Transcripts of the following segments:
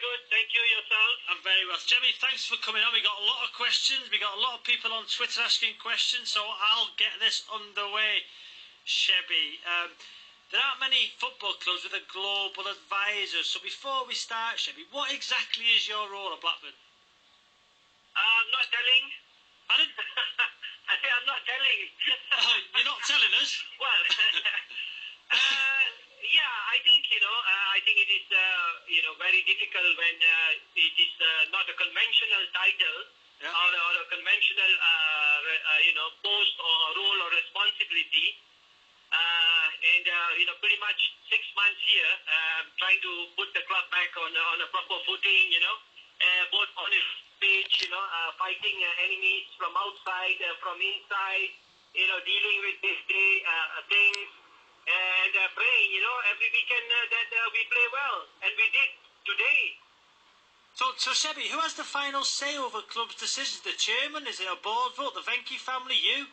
good. Thank you. Yourself? I'm very well. Shebby, thanks for coming on. We got a lot of questions. We got a lot of people on Twitter asking questions, so I'll get this underway. Shebby, there aren't many football clubs with a global advisor. So before we start, Shebby, what exactly is your role at Blackburn? I'm not telling. Pardon? I say I'm not telling. Oh, you're not telling us? Well, yeah, I think, I think it is, very difficult when it is not a conventional title, yeah, or a conventional, post or role or responsibility. Pretty much 6 months here, trying to put the club back on a proper footing, both on its page, fighting enemies from outside, from inside, dealing with this day things, and praying, every weekend that we play well, and we did today. So Shebby, who has the final say over club's decisions? The chairman? Is it a board vote? The Venke family? You?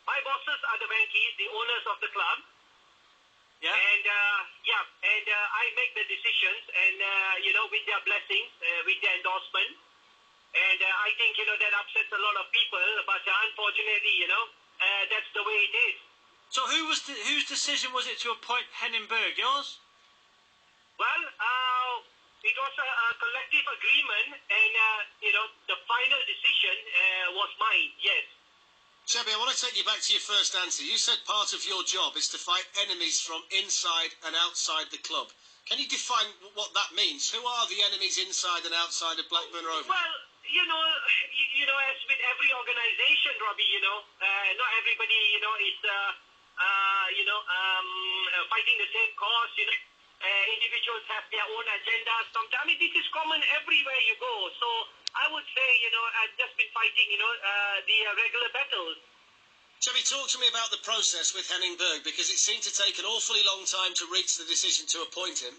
My bosses are the Venkes, the owners of the club. Yeah. And I make the decisions, and with their blessings, with their endorsement. And I think that upsets a lot of people, but unfortunately, that's the way it is. So whose decision was it to appoint Henning Berg? Yours? Well, it was a collective agreement, and the final decision was mine. Yes. Shebby, I want to take you back to your first answer. You said part of your job is to fight enemies from inside and outside the club. Can you define what that means? Who are the enemies inside and outside of Blackburn Rovers? Well, as with every organisation, Robbie, not everybody, is, fighting the same cause. Individuals have their own agendas. Sometimes this is common everywhere you go. So I would say, I've just been fighting, the regular battles. Shebby, talk to me about the process with Henning Berg, because it seemed to take an awfully long time to reach the decision to appoint him,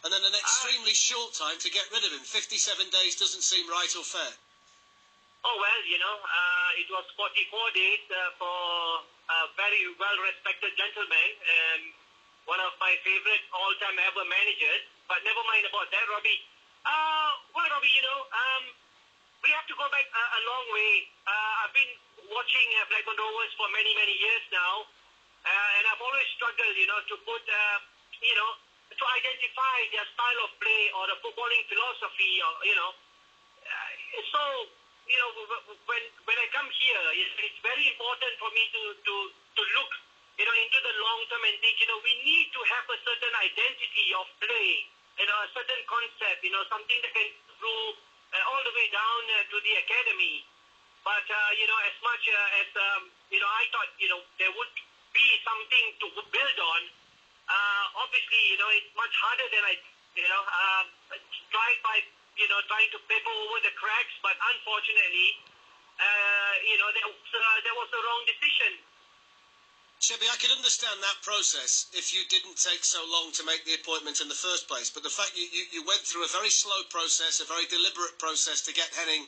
and then an extremely short time to get rid of him. 57 days doesn't seem right or fair. Oh, well, it was 44 days for a very well-respected gentleman, one of my favorite all-time ever managers. But never mind about that, Robbie. Well, Robbie, we have to go back a long way. I've been watching Blackburn Rovers for many, many years now, and I've always struggled, to put, to identify their style of play or the footballing philosophy, so, when I come here, it's very important for me to look, into the long term and think, we need to have a certain identity of play, a certain concept, something that can grow all the way down to the academy. But, as much as, I thought, there would be something to build on, obviously, it's much harder than I, trying to paper over the cracks, but unfortunately, there was a wrong decision. Shebby, I could understand that process if you didn't take so long to make the appointment in the first place, but the fact you went through a very slow process, a very deliberate process to get Henning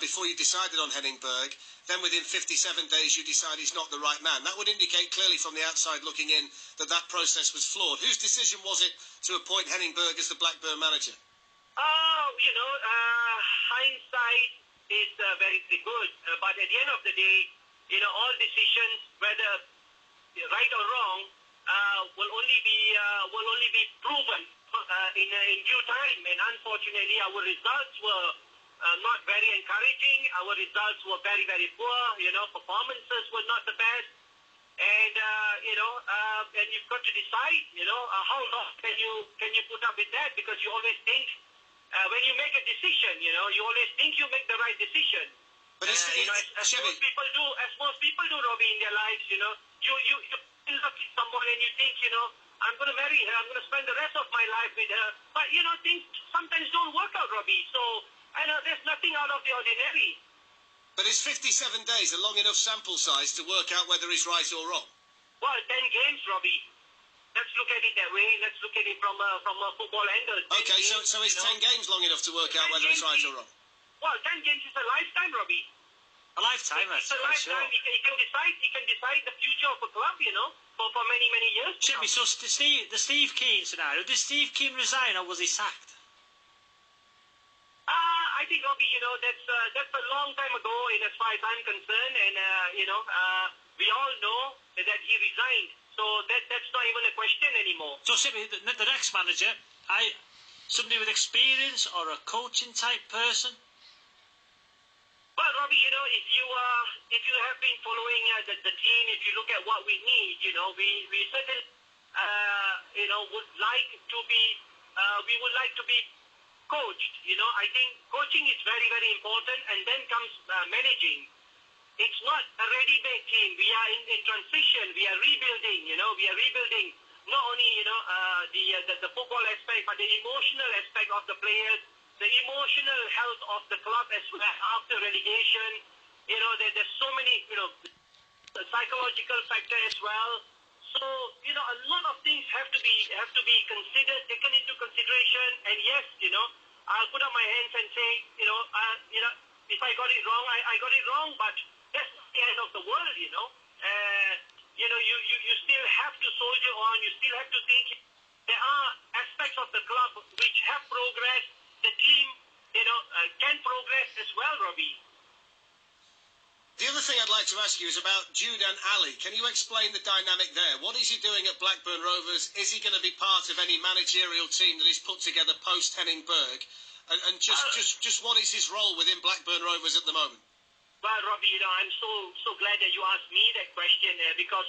before you decided on Henning Berg, then within 57 days you decide he's not the right man. That would indicate clearly from the outside looking in that process was flawed. Whose decision was it to appoint Henning Berg as the Blackburn manager? Hindsight is very good, but at the end of the day, all decisions, whether right or wrong, will only be proven in due time. And unfortunately, our results were not very encouraging. Our results were very, very poor. Performances were not the best. And and you've got to decide. How long can you put up with that? Because you always think when you make a decision, you always think you make the right decision. But as most people do, Robbie, in their lives, you love someone and you think, I'm going to marry her, I'm going to spend the rest of my life with her. But, things sometimes don't work out, Robbie. So, I know there's nothing out of the ordinary. But is 57 days a long enough sample size to work out whether he's right or wrong? Well, 10 games, Robbie. Let's look at it that way. Let's look at it from a football angle. Okay, so is 10 games long enough to work out whether it's right or wrong? Well, 10 games is a lifetime, Robbie. A lifetime, It's that's a quite sure. lifetime. He can decide the future of a club, for many, many years to Shebby, come. so the Steve Keane scenario, did Steve Keane resign or was he sacked? I think, Robbie, that's a long time ago, as far as I'm concerned, and we all know that he resigned, so that's not even a question anymore. So Shebby, the next manager, somebody with experience or a coaching type person? Well, Robbie, if you have been following the team, if you look at what we need, we certainly, would like to be, we would like to be coached. I think coaching is very, very important, and then comes managing. It's not a ready-made team. We are in transition. We are rebuilding. We are rebuilding not only the football aspect, but the emotional aspect of the players, the emotional health of the club as well after relegation. There's so many the psychological factor as well. So a lot of things have to be considered, taken into consideration. And yes, I'll put up my hands and say, if I got it wrong, I got it wrong. But that's not the end of the world, you still have to soldier on. You still have to think. There are aspects of the club which have progressed. The team, can progress as well, Robbie. The other thing I'd like to ask you is about Jude and Ali. Can you explain the dynamic there? What is he doing at Blackburn Rovers? Is he going to be part of any managerial team that is put together post Henning Berg? And just what is his role within Blackburn Rovers at the moment? Well, Robbie, I'm so glad that you asked me that question because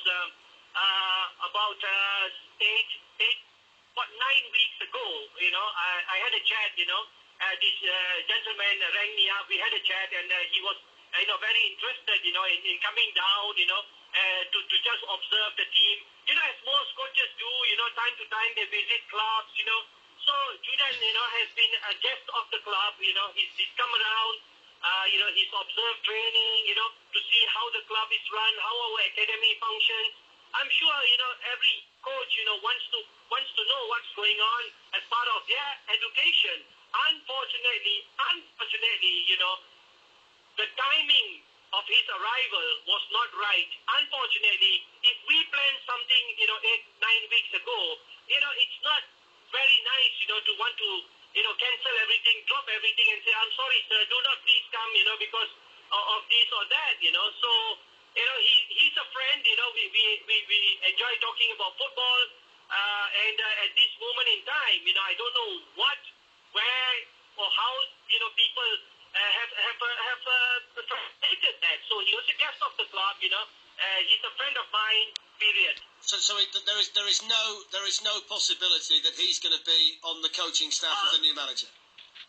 about 9 weeks ago, I had a chat. This gentleman rang me up. We had a chat, and he was very interested, in coming down, to just observe the team. As most coaches do, time to time they visit clubs, So Judan, has been a guest of the club. He's come around. He's observed training. To see how the club is run, how our academy functions. I'm sure, every coach, wants to know what's going on as part of their education. Unfortunately, the timing of his arrival was not right. Unfortunately, if we planned something, 8-9 weeks ago, it's not very nice, to want to, cancel everything, drop everything and say, I'm sorry, sir, do not please come, because of this or that, So, he's a friend, we enjoy talking about football, and at this moment in time, I don't know what, where, or how, people have translated that. So he was a guest of the club, he's a friend of mine, period. So there is no possibility that he's going to be on the coaching staff of the new manager.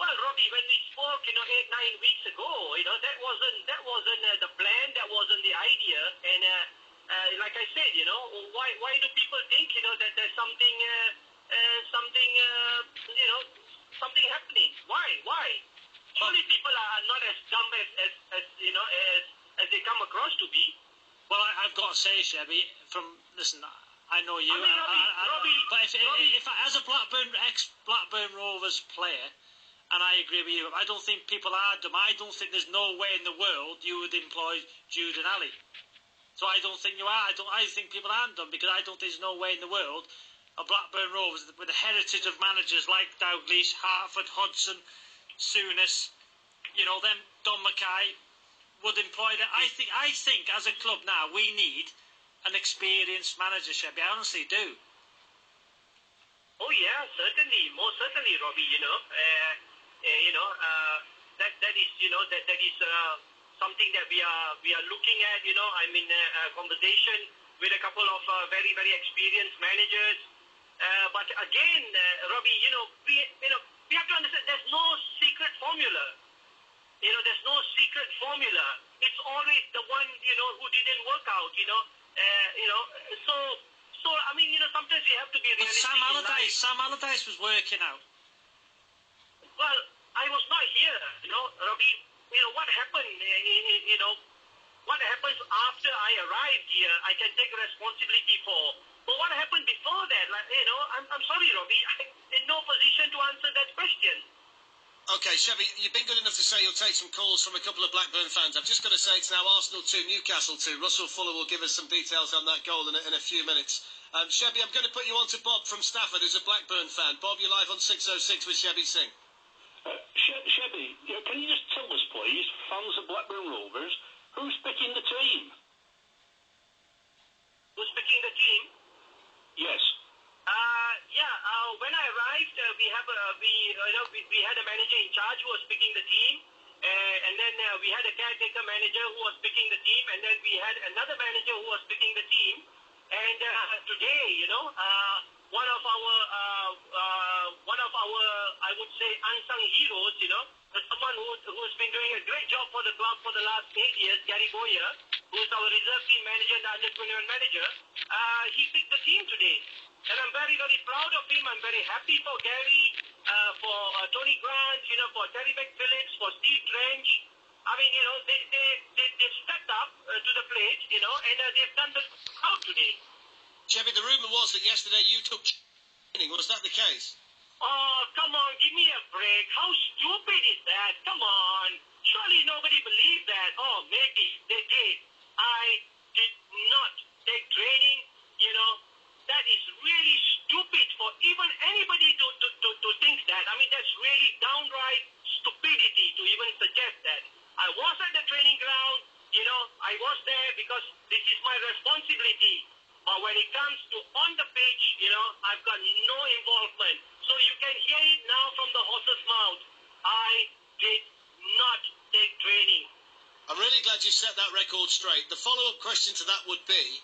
Well, Robbie, when we spoke, 8-9 weeks ago, that wasn't the plan, that wasn't the idea, and like I said, why do people think, that there's something happening? Why? Surely people are not as dumb as they come across to be. Well, I've got to say, Shebby, listen, I know you, Robbie, but if as a ex-Blackburn Rovers player, and I agree with you, I don't think people are dumb. I don't think there's no way in the world you would employ Jude and Ali. So I don't think you are. I think people aren't dumb because I don't think there's no way in the world a Blackburn Rovers with a heritage of managers like Dalglish, Hartford, Hudson, Souness, them Don Mackay would employ that. I think as a club now we need an experienced manager, Shebby. I honestly do. Oh yeah, certainly, most certainly, Robbie. That is something that we are looking at. I'm in a conversation with a couple of very, very experienced managers. But again, Robbie, we have to understand there's no secret formula. There's no secret formula. It's always the one who didn't work out. So I mean, sometimes you have to be realistic. But Sam Allardyce was working out. Well, I was not here, Robbie. What happened, what happens after I arrived here, I can take responsibility for. But what happened before that, I'm sorry, Robbie, I'm in no position to answer that question. Okay, Shebby, you've been good enough to say you'll take some calls from a couple of Blackburn fans. I've just got to say it's now Arsenal 2, Newcastle 2. Russell Fuller will give us some details on that goal in a few minutes. Shebby, I'm going to put you on to Bob from Stafford, who's a Blackburn fan. Bob, you're live on 606 with Shebby Singh. Shebby, can you just tell us, please, fans of Blackburn Rovers, who's picking the team? Who's picking the team? Yes. When I arrived, we had a manager in charge who was picking the team, and then we had a caretaker manager who was picking the team, and then we had another manager who was picking the team. And today, one of our I would say unsung heroes, someone who's been doing a great job for the club for the last 8 years, Gary Boyer, who's our reserve team manager and under-21 manager, he picked the team today. And I'm very, very proud of him. I'm very happy for Gary, for Tony Grant, for Terry McPhillips, for Steve Trench. I mean, they stepped up to the plate, and they've done the crowd today. Shebby, the rumour was that yesterday you took training. Was that the case? Oh, come on, give me a break. How stupid is that? Come on. Surely nobody believed that. Oh, maybe they did. I did not take training, That is really stupid for even anybody to think that. I mean, that's really downright stupidity to even suggest that. I was at the training ground, I was there because this is my responsibility. But when it comes to on the pitch, I've got no involvement. So you can hear it now from the horse's mouth. I did not take training. I'm really glad you set that record straight. The follow-up question to that would be,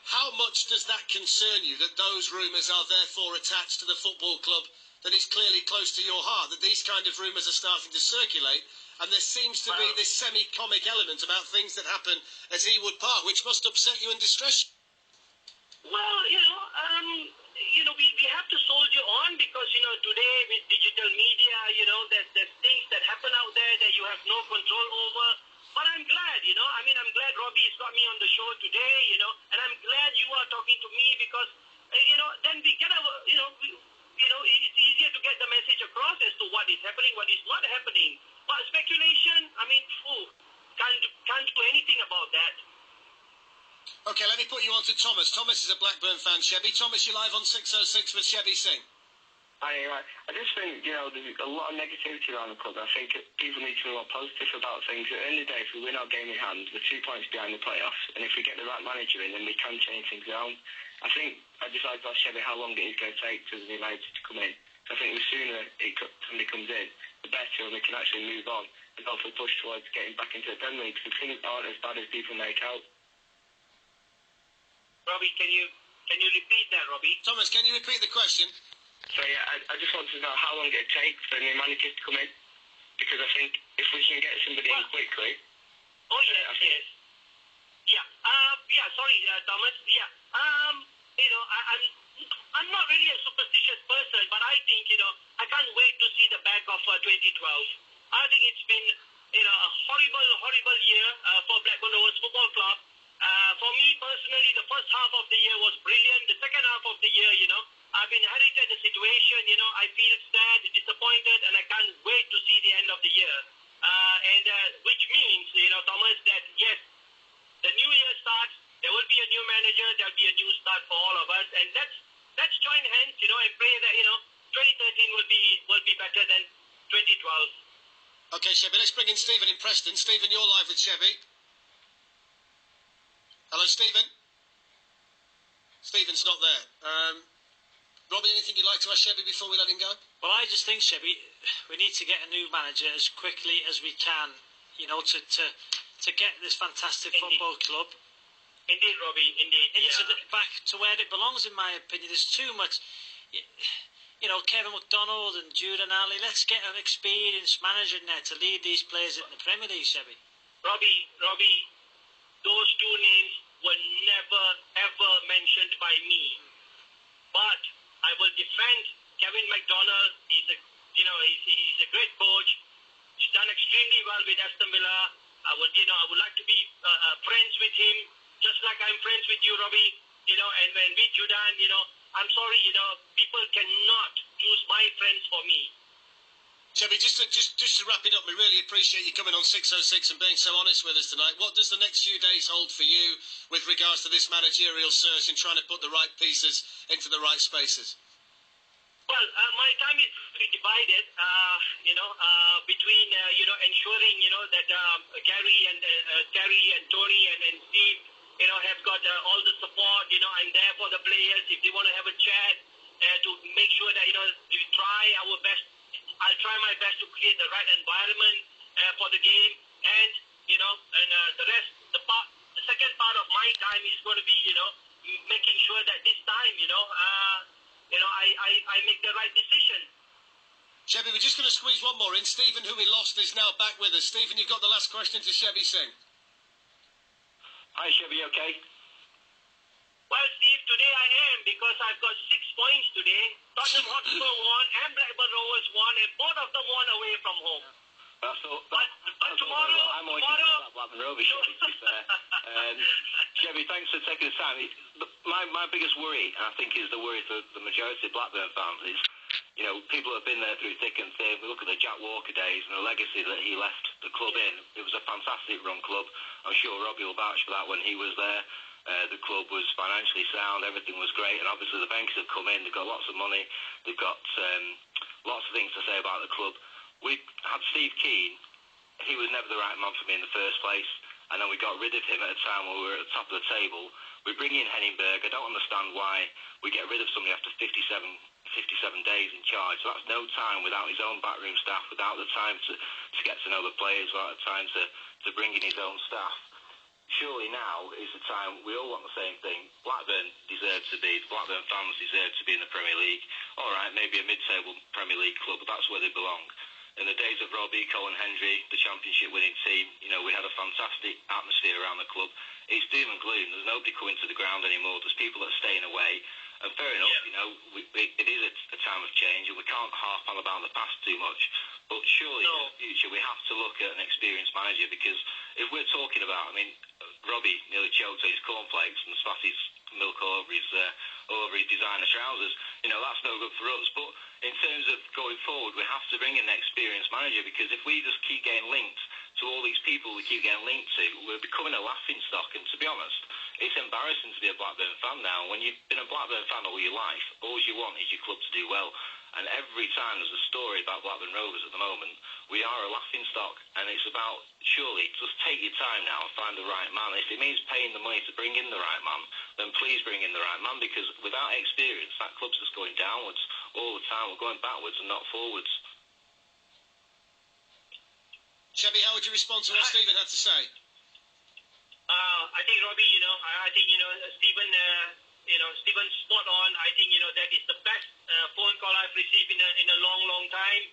how much does that concern you, that those rumours are therefore attached to the football club that is clearly close to your heart, that these kind of rumours are starting to circulate, and there seems to be this semi-comic element about things that happen at Ewood Park, which must upset you and distress you? Well, we have to soldier on because, today with digital media, there's things that happen out there that you have no control over. But I'm glad, I'm glad Robbie has got me on the show today, and I'm glad you are talking to me because, then we get it's easier to get the message across as to what is happening, what is not happening. But speculation, can't do anything about that. Okay, let me put you on to Thomas. Thomas is a Blackburn fan, Shebby. Thomas, you're live on 606 with Shebby Singh. I just think, there's a lot of negativity around the club. I think people need to be more positive about things. At the end of the day, if we win our game in hand, we're 2 points behind the playoffs, and if we get the right manager in, then we can change things around. I think I'd just like to ask Shebby how long it is going to take for the new manager to come in. So I think the sooner somebody comes in, the better, and we can actually move on and hopefully push towards getting back into the Premier League, because things aren't as bad as people make out. Robbie, can you repeat that, Robbie? Thomas, can you repeat the question? So I just want to know how long it takes for the new managers to come in, because I think if we can get somebody in quickly. Oh yes, yes. Yeah. Sorry, Thomas. Yeah. I'm not really a superstitious person, but I think I can't wait to see the back of 2012. I think it's been a horrible year for Blackburn Rovers Football Club. For me personally, the first half of the year was brilliant. The second half of the year, I've inherited the situation. I feel sad, disappointed, and I can't wait to see the end of the year. Which means, Thomas, that yes, the new year starts. There will be a new manager. There will be a new start for all of us, and let's join hands, and pray that 2013 will be better than 2012. Okay, Shebby, let's bring in Stephen in Preston. Stephen, you're live with Shebby. Hello, Stephen. Stephen's not there. Robbie, anything you'd like to ask Shebby before we let him go? Well, I just think, Shebby, we need to get a new manager as quickly as we can, to get this fantastic football club. Indeed, Robbie, indeed. Back to where it belongs, in my opinion. There's too much, Kevin McDonald and Jude and Ali. Let's get an experienced manager in there to lead these players in the Premier League, Shebby. Robbie, those two names were never, ever mentioned by me. But I will defend Kevin McDonald. He's a great coach. He's done extremely well with Aston Villa. I would like to be friends with him, just like I'm friends with you, Robbie. And with Judan, I'm sorry, people cannot choose my friends for me. Shebby, just to wrap it up, we really appreciate you coming on 606 and being so honest with us tonight. What does the next few days hold for you with regards to this managerial search and trying to put the right pieces into the right spaces? Well, my time is divided, between, ensuring, that Gary and Tony and Steve, have got all the support, I'm there for the players. If they want to have a chat, to make sure that, we try our best. I'll try my best to create the right environment for the game, and the rest, the second part of my time is going to be, making sure that this time, I make the right decision. Shebby, we're just going to squeeze one more in. Stephen, who we lost, is now back with us. Stephen, you've got the last question to Shebby Singh. Hi, Shebby, okay? Well, Steve, today I am, because I've got 6 points today. Tottenham Hotspur won and Blackburn Rovers won, and both of them won away from home. That's all. But tomorrow, I'm only thinking about Blackburn Rovers, Shebby, to be fair. Shebby, thanks for taking the time. My biggest worry, and I think is the worry for the majority of Blackburn fans, is, people have been there through thick and thin. We look at the Jack Walker days and the legacy that he left the club in. It was a fantastic run club. I'm sure Robbie will vouch for that when he was there. The club was financially sound, everything was great, and obviously the bankers have come in, they've got lots of money, they've got lots of things to say about the club. We had Steve Keane, he was never the right man for me in the first place, and then we got rid of him at a time when we were at the top of the table. We bring in Henningberg. I don't understand why we get rid of somebody after 57 days in charge. So that's no time without his own backroom staff, without the time to get to know the players, without the time to bring in his own staff. Surely now is the time. We all want the same thing. Blackburn fans deserve to be in the Premier League. All right, maybe a mid-table Premier League club, but that's where they belong. In the days of Robbie, Colin Hendry, the championship winning team, we had a fantastic atmosphere around the club. It's doom and gloom. There's nobody coming to the ground anymore. There's people that are staying away. And fair enough, it is a time of change, and we can't harp on about the past too much. But surely in the future we have to look at an experienced manager, because if we're talking about, Robbie nearly choked on his cornflakes and spat his milk all over his designer trousers. That's no good for us. But in terms of going forward, we have to bring in an experienced manager, because if we just keep getting linked to all these people we keep getting linked to, we're becoming a laughing stock. And to be honest, it's embarrassing to be a Blackburn fan now. When you've been a Blackburn fan all your life, all you want is your club to do well. And every time there's a story about Blackburn Rovers at the moment, we are a laughing stock. And it's about, surely, just take your time now and find the right man. If it means paying the money to bring in the right man, then please bring in the right man, because without experience, that club's just going downwards all the time. We're going backwards and not forwards. Shebby, how would you respond to what Stephen had to say? I think, Robbie, Stephen's spot on. I think, that is the best phone call I've received in a long time.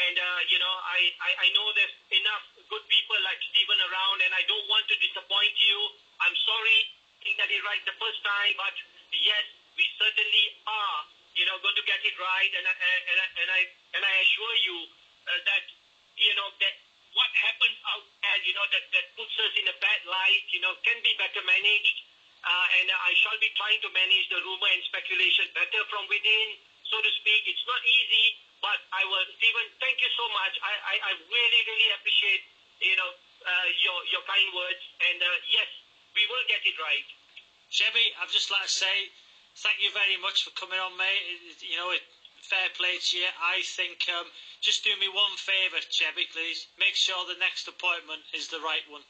And, I know there's enough good people like Stephen around, and I don't want to disappoint you. I'm sorry I didn't get it right the first time, but yes, we certainly are, going to get it right. And I assure you that, that what happens out there, that puts us in a bad light, can be better managed. And I shall be trying to manage the rumor and speculation better from within, so to speak. It's not easy, but I will. Stephen, thank you so much. I really appreciate, your kind words. And yes, we will get it right. Shebby, I'd just like to say thank you very much for coming on, mate. Fair play to you. I think just do me one favour, Shebby, please. Make sure the next appointment is the right one.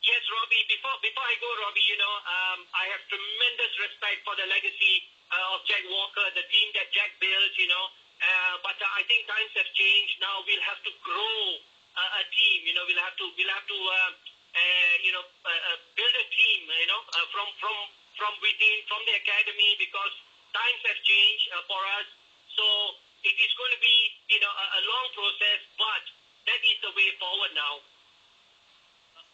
Yes, Robbie. Before I go, Robbie, I have tremendous respect for the legacy of Jack Walker, the team that Jack built, but I think times have changed. Now we'll have to grow a team. We'll have to build a team. From within, from the academy, because times have changed for us. So it is going to be, a long process, but that is the way forward now.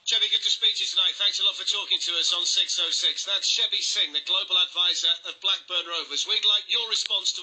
Shebby, good to speak to you tonight. Thanks a lot for talking to us on 606. That's Shebby Singh, the Global Advisor of Blackburn Rovers. We'd like your response to